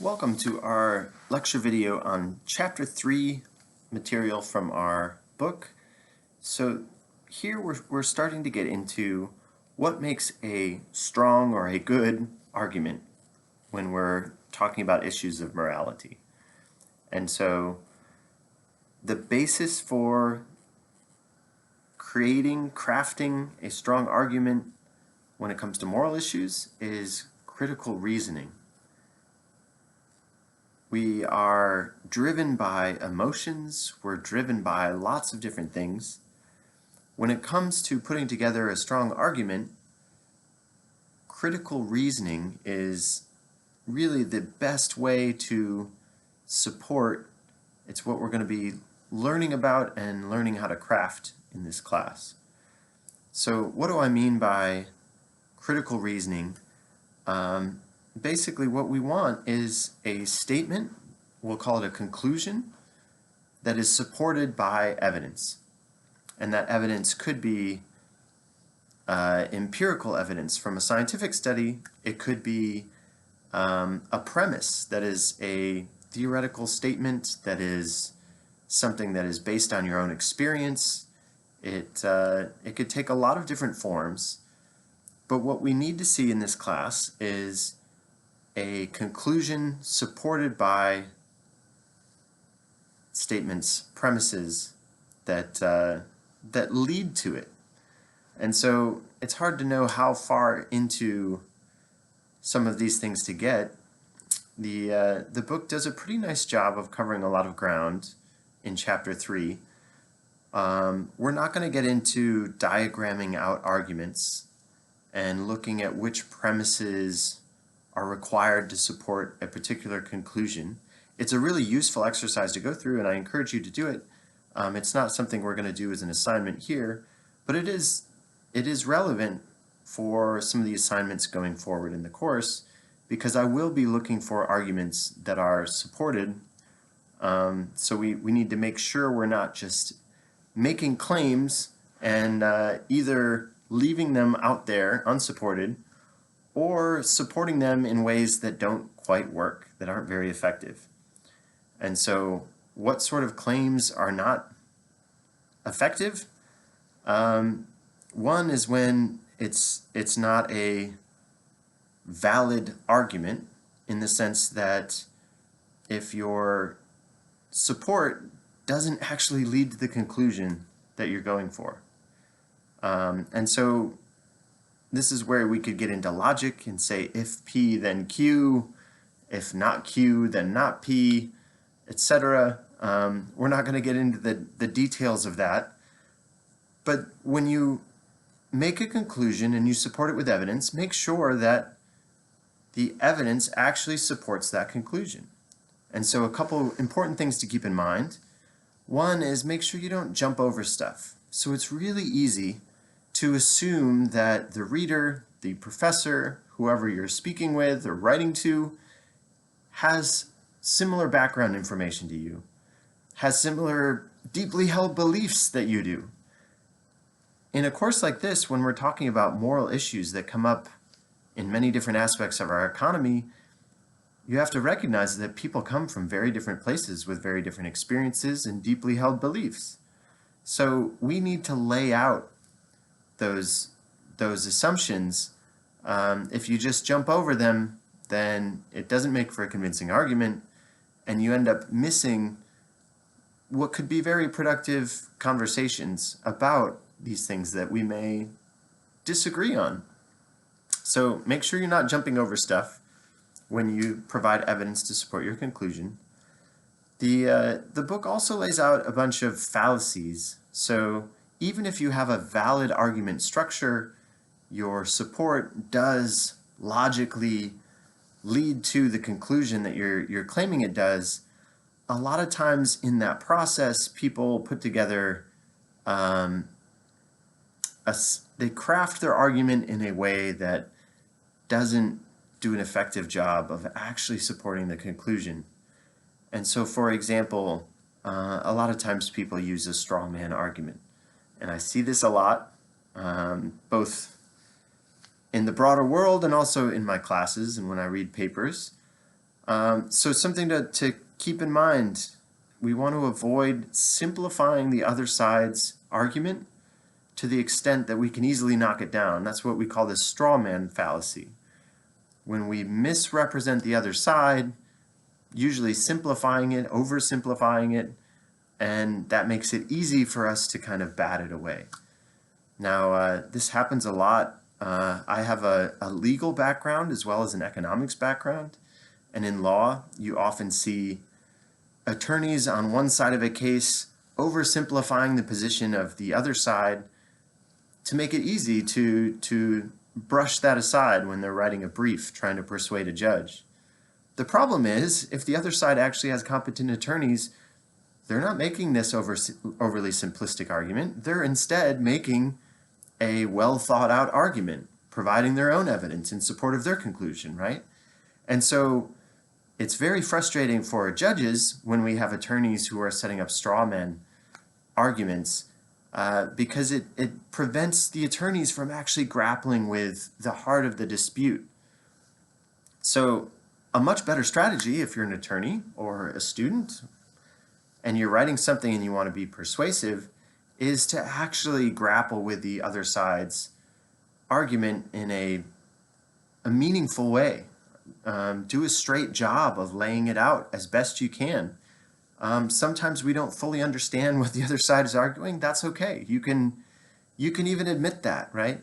Welcome to our lecture video on Chapter 3 material from our book. So here we're starting to get into what makes a strong or a good argument when we're talking about issues of morality. And so the basis for crafting a strong argument when it comes to moral issues is critical reasoning. We are driven by emotions, we're driven by lots of different things. When it comes to putting together a strong argument, critical reasoning is really the best way to support. It's what we're going to be learning about and learning how to craft in this class. So what do I mean by critical reasoning? Basically what we want is a statement, we'll call it a conclusion, that is supported by evidence. And that evidence could be empirical evidence from a scientific study. It could be a premise that is a theoretical statement, that is something that is based on your own experience. It could take a lot of different forms. But what we need to see in this class is a conclusion supported by statements, premises that lead to it. And so it's hard to know how far into some of these things to get. The book does a pretty nice job of covering a lot of ground in Chapter 3. We're not going to get into diagramming out arguments and looking at which premises are required to support a particular conclusion. It's a really useful exercise to go through, and I encourage you to do it. It's not something we're going to do as an assignment here, but it is relevant for some of the assignments going forward in the course, because I will be looking for arguments that are supported. So we need to make sure we're not just making claims and either leaving them out there unsupported or supporting them in ways that don't quite work, that aren't very effective. And so what sort of claims are not effective? One is when it's not a valid argument, in the sense that if your support doesn't actually lead to the conclusion that you're going for. And so this is where we could get into logic and say if P then Q, if not Q then not P, etc. We're not going to get into the details of that. But when you make a conclusion and you support it with evidence, make sure that the evidence actually supports that conclusion. And so a couple important things to keep in mind. One is make sure you don't jump over stuff. So it's really easy to assume that the reader, the professor, whoever you're speaking with or writing to, has similar background information to you, has similar deeply held beliefs that you do. In a course like this, when we're talking about moral issues that come up in many different aspects of our economy, you have to recognize that people come from very different places with very different experiences and deeply held beliefs. So we need to lay out those assumptions. If you just jump over them, then it doesn't make for a convincing argument, and you end up missing what could be very productive conversations about these things that we may disagree on. So make sure you're not jumping over stuff when you provide evidence to support your conclusion. The book also lays out a bunch of fallacies. So even if you have a valid argument structure, your support does logically lead to the conclusion that you're claiming it does. A lot of times in that process, people put together, they craft their argument in a way that doesn't do an effective job of actually supporting the conclusion. And so, for example, a lot of times people use a straw man argument. And I see this a lot, both in the broader world and also in my classes and when I read papers. So something to keep in mind, we want to avoid simplifying the other side's argument to the extent that we can easily knock it down. That's what we call the straw man fallacy. When we misrepresent the other side, usually simplifying it, oversimplifying it, and that makes it easy for us to kind of bat it away. Now, this happens a lot. I have a legal background as well as an economics background, and in law, you often see attorneys on one side of a case oversimplifying the position of the other side to make it easy to brush that aside when they're writing a brief trying to persuade a judge. The problem is, if the other side actually has competent attorneys, they're not making this overly simplistic argument. They're instead making a well thought out argument, providing their own evidence in support of their conclusion, right? And so it's very frustrating for judges when we have attorneys who are setting up straw man arguments because it prevents the attorneys from actually grappling with the heart of the dispute. So a much better strategy, if you're an attorney or a student and you're writing something and you want to be persuasive, is to actually grapple with the other side's argument in a meaningful way. Do a straight job of laying it out as best you can. Sometimes we don't fully understand what the other side is arguing. That's okay. You can even admit that, right?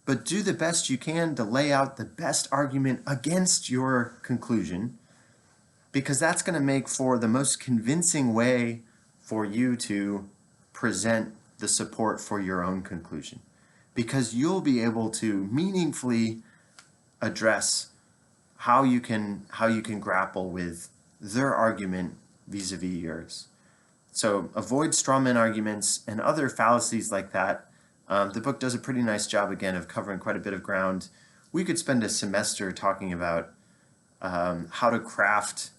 But do the best you can to lay out the best argument against your conclusion, because that's going to make for the most convincing way for you to present the support for your own conclusion, because you'll be able to meaningfully address how you can grapple with their argument vis-a-vis yours. So avoid straw man arguments and other fallacies like that. The book does a pretty nice job, again, of covering quite a bit of ground. We could spend a semester talking about how to craft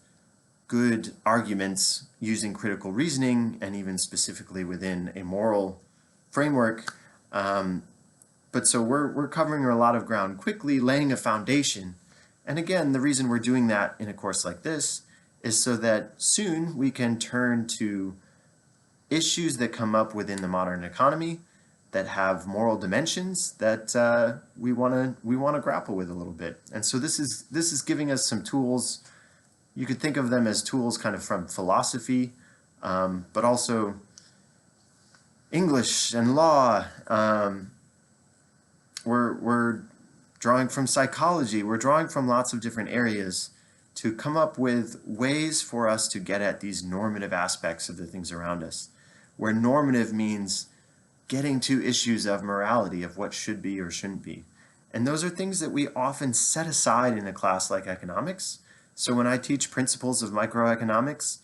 good arguments using critical reasoning and even specifically within a moral framework. But so we're covering a lot of ground quickly, laying a foundation. And again, the reason we're doing that in a course like this is so that soon we can turn to issues that come up within the modern economy that have moral dimensions that we want to grapple with a little bit. And so this is giving us some tools. You could think of them as tools kind of from philosophy, but also English and law. We're drawing from psychology. We're drawing from lots of different areas to come up with ways for us to get at these normative aspects of the things around us, where normative means getting to issues of morality, of what should be or shouldn't be. And those are things that we often set aside in a class like economics. So when I teach principles of microeconomics,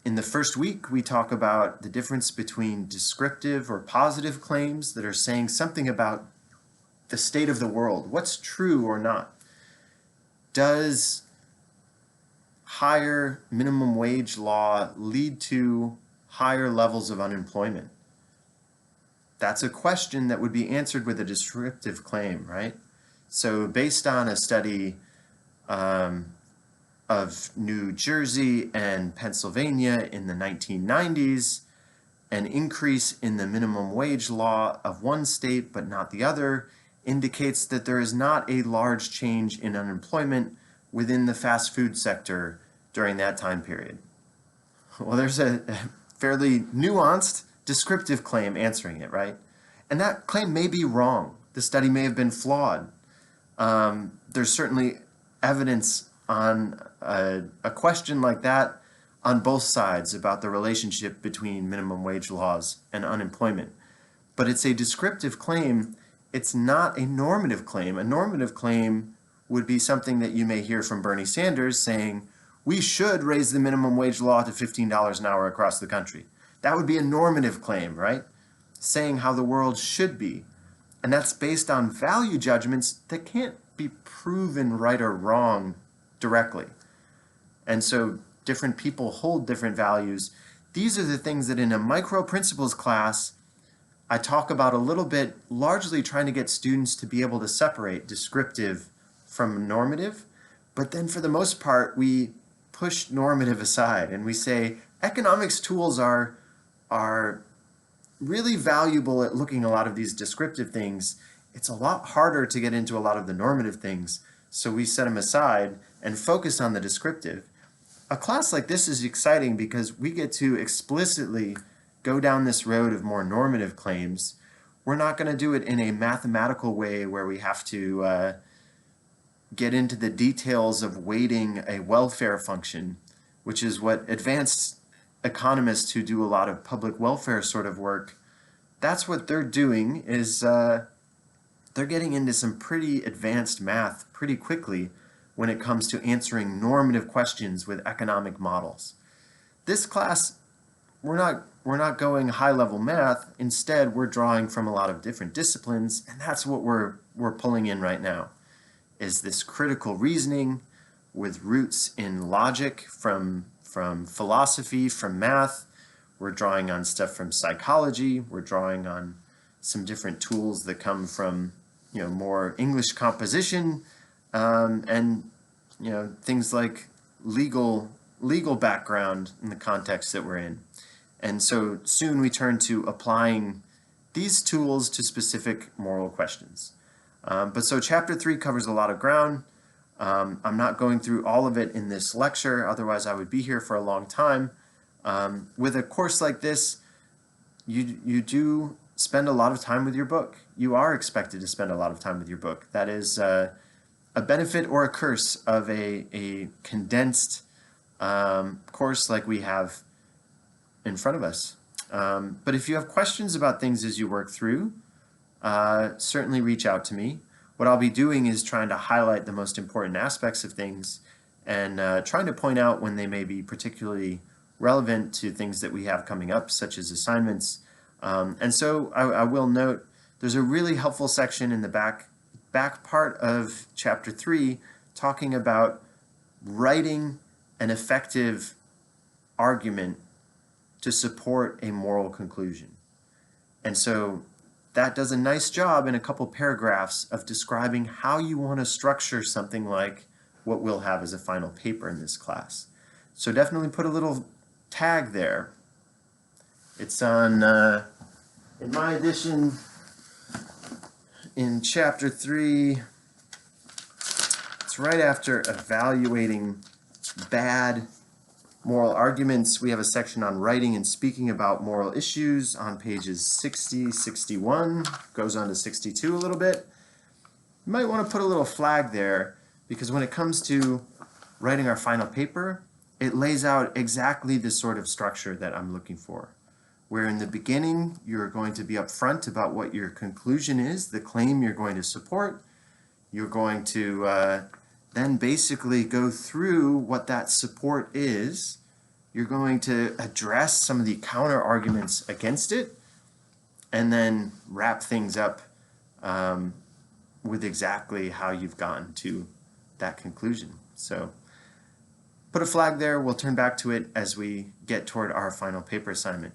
in the first week, we talk about the difference between descriptive or positive claims that are saying something about the state of the world, what's true or not. Does higher minimum wage law lead to higher levels of unemployment? That's a question that would be answered with a descriptive claim, right? So based on a study of New Jersey and Pennsylvania in the 1990s, an increase in the minimum wage law of one state but not the other indicates that there is not a large change in unemployment within the fast food sector during that time period. Well, there's a fairly nuanced descriptive claim answering it, right? And that claim may be wrong. The study may have been flawed. There's certainly evidence on a question like that on both sides about the relationship between minimum wage laws and unemployment. But it's a descriptive claim. It's not a normative claim. A normative claim would be something that you may hear from Bernie Sanders saying, we should raise the minimum wage law to $15 an hour across the country. That would be a normative claim, right? Saying how the world should be. And that's based on value judgments that can't be proven right or wrong directly. And so different people hold different values. These are the things that in a micro principles class, I talk about a little bit, largely trying to get students to be able to separate descriptive from normative, But then for the most part, we push normative aside and we say economics tools are really valuable at looking at a lot of these descriptive things. It's a lot harder to get into a lot of the normative things, so we set them aside and focus on the descriptive. A class like this is exciting because we get to explicitly go down this road of more normative claims. We're not going to do it in a mathematical way where we have to get into the details of weighting a welfare function, which is what advanced economists who do a lot of public welfare sort of work, that's what they're doing, is they're getting into some pretty advanced math pretty quickly when it comes to answering normative questions with economic models. This class, we're not going high-level math. Instead, we're drawing from a lot of different disciplines, and that's what we're pulling in right now, is this critical reasoning with roots in logic from philosophy, from math. We're drawing on stuff from psychology. We're drawing on some different tools that come from, more English composition, and things like legal background in the context that we're in. And so soon we turn to applying these tools to specific moral questions. But so chapter 3 covers a lot of ground. I'm not going through all of it in this lecture, otherwise I would be here for a long time. With a course like this, you do spend a lot of time with your book. You are expected to spend a lot of time with your book. That is a benefit or a curse of a condensed course like we have in front of us. But if you have questions about things as you work through, certainly reach out to me. What I'll be doing is trying to highlight the most important aspects of things and trying to point out when they may be particularly relevant to things that we have coming up, such as assignments. And so I will note there's a really helpful section in the back part of chapter 3 talking about writing an effective argument to support a moral conclusion. And so that does a nice job in a couple paragraphs of describing how you want to structure something like what we'll have as a final paper in this class. So definitely put a little tag there. It's on, in my edition, in chapter 3, it's right after evaluating bad moral arguments. We have a section on writing and speaking about moral issues on pages 60, 61, goes on to 62 a little bit. You might want to put a little flag there because when it comes to writing our final paper, it lays out exactly the sort of structure that I'm looking for. Where in the beginning, you're going to be upfront about what your conclusion is, the claim you're going to support. You're going to then basically go through what that support is. You're going to address some of the counter arguments against it, and then wrap things up with exactly how you've gotten to that conclusion. So put a flag there. We'll turn back to it as we get toward our final paper assignment.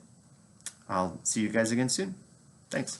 I'll see you guys again soon. Thanks.